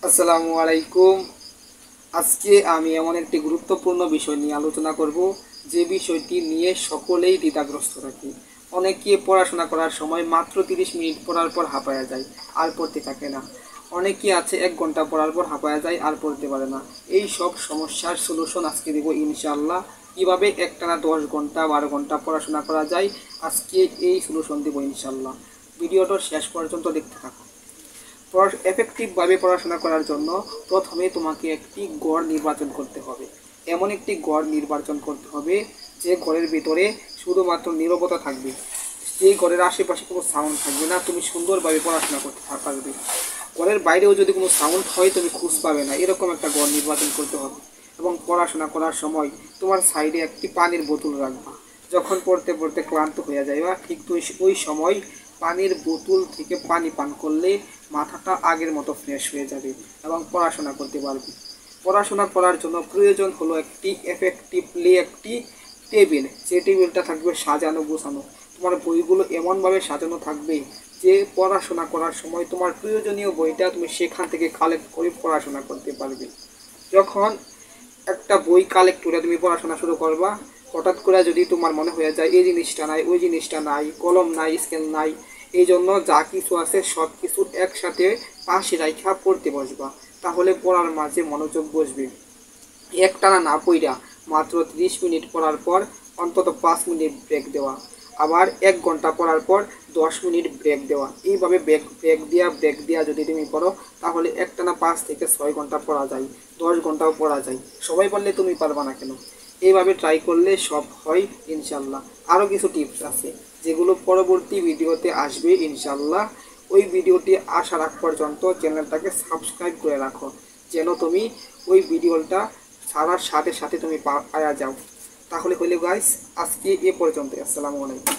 আসসালামু আলাইকুম। আজকে আমি এমন একটি গুরুত্বপূর্ণ বিষয় নিয়ে আলোচনা করব, যে বিষয়টি নিয়ে সকলেই দ্বিধাগ্রস্ত থাকে। অনেকে পড়াশোনা করার সময় মাত্র 30 মিনিট পড়ার পর হাঁপায়া যায়, আর পড়তে থাকে না। অনেকে আছে 1 ঘন্টা পড়ার পর হাঁপায়া যায় আর পড়তে পারে না। এই সব সমস্যার সলিউশন আজকে দেব ইনশাআল্লাহ। কীভাবে একটানা 10 ঘন্টা 12 ঘন্টা পড়াশোনা করা যায়, আজকে এই সলিউশন দেব ইনশাআল্লাহ। ভিডিওটা শেষ পর্যন্ত দেখতে থাকুন। এফেক্টিভভাবে পড়াশোনা করার জন্য প্রথমে তোমাকে একটি গড় নির্বাচন করতে হবে। এমন একটি গড় নির্বাচন করতে হবে যে ঘরের ভিতরে শুধুমাত্র নীরবতা থাকবে, যে ঘরের আশেপাশে কোনো সাউন্ড থাকবে না, তুমি সুন্দরভাবে পড়াশোনা করতে পারবে। ঘরের বাইরেও যদি কোনো সাউন্ড হয় তুমি খুঁজ পাবে না, এরকম একটা গড় নির্বাচন করতে হবে। এবং পড়াশোনা করার সময় তোমার সাইডে একটি পানির বোতল রাখবা। যখন পড়তে পড়তে ক্লান্ত হয়ে যাবে, ঠিক ওই সময় পানির বোতল থেকে পানি পান করলে মাথাটা আগের মতো ফ্রেশ হয়ে যাবে এবং পড়াশোনা করতে পারবে। পড়াশোনা করার জন্য প্রয়োজন হলো একটি টেবিল। যে টেবিলটা থাকবে সাজানো গোছানো। তোমার বইগুলো এমনভাবে সাজানো থাকবে যে পড়াশোনা করার সময় তোমার প্রয়োজনীয় বইটা তুমি সেখান থেকে কালেক্ট করে পড়াশোনা করতে পারবে। যখন একটা বই কালেক্ট করে তুমি পড়াশোনা শুরু করবা, হঠাৎ করে যদি তোমার মনে হয়ে যায় এই জিনিসটা নাই, ওই জিনিসটা নাই, কলম নাই, স্কেল নাই, এই জন্য যা কিছু আছে সব কিছু একসাথে পাশে রাখা পড়তে বসবা। তাহলে পড়ার মাঝে মনোযোগ বসবে। একটানা না পড়া মাত্র 30 মিনিট পড়ার পর অন্তত 5 মিনিট ব্রেক দেওয়া, আবার 1 ঘন্টা পড়ার পর 10 মিনিট ব্রেক দেওয়া। এইভাবে ব্রেক দেওয়া যদি তুমি পড়ো, তাহলে একটানা 5 থেকে 6 ঘন্টা পড়া যায়, 10 ঘন্টাও পড়া যায়। সবাই বললে তুমি পারবা না কেন? এইভাবে ট্রাই করলে সব হয় ইনশাল্লাহ। আরও কিছু টিপস আছে যেগুলো পরবর্তী ভিডিওতে আসবে ইনশাল্লাহ। ওই ভিডিওটি আসার আগ পর্যন্ত চ্যানেলটাকে সাবস্ক্রাইব করে রাখো, যেন তুমি ওই ভিডিওটা ছাড়ার সাথে সাথে তুমি পাওয়া যাও। তাহলে হইলে গাইস, আজকে এ পর্যন্ত। আসসালামু আলাইকুম।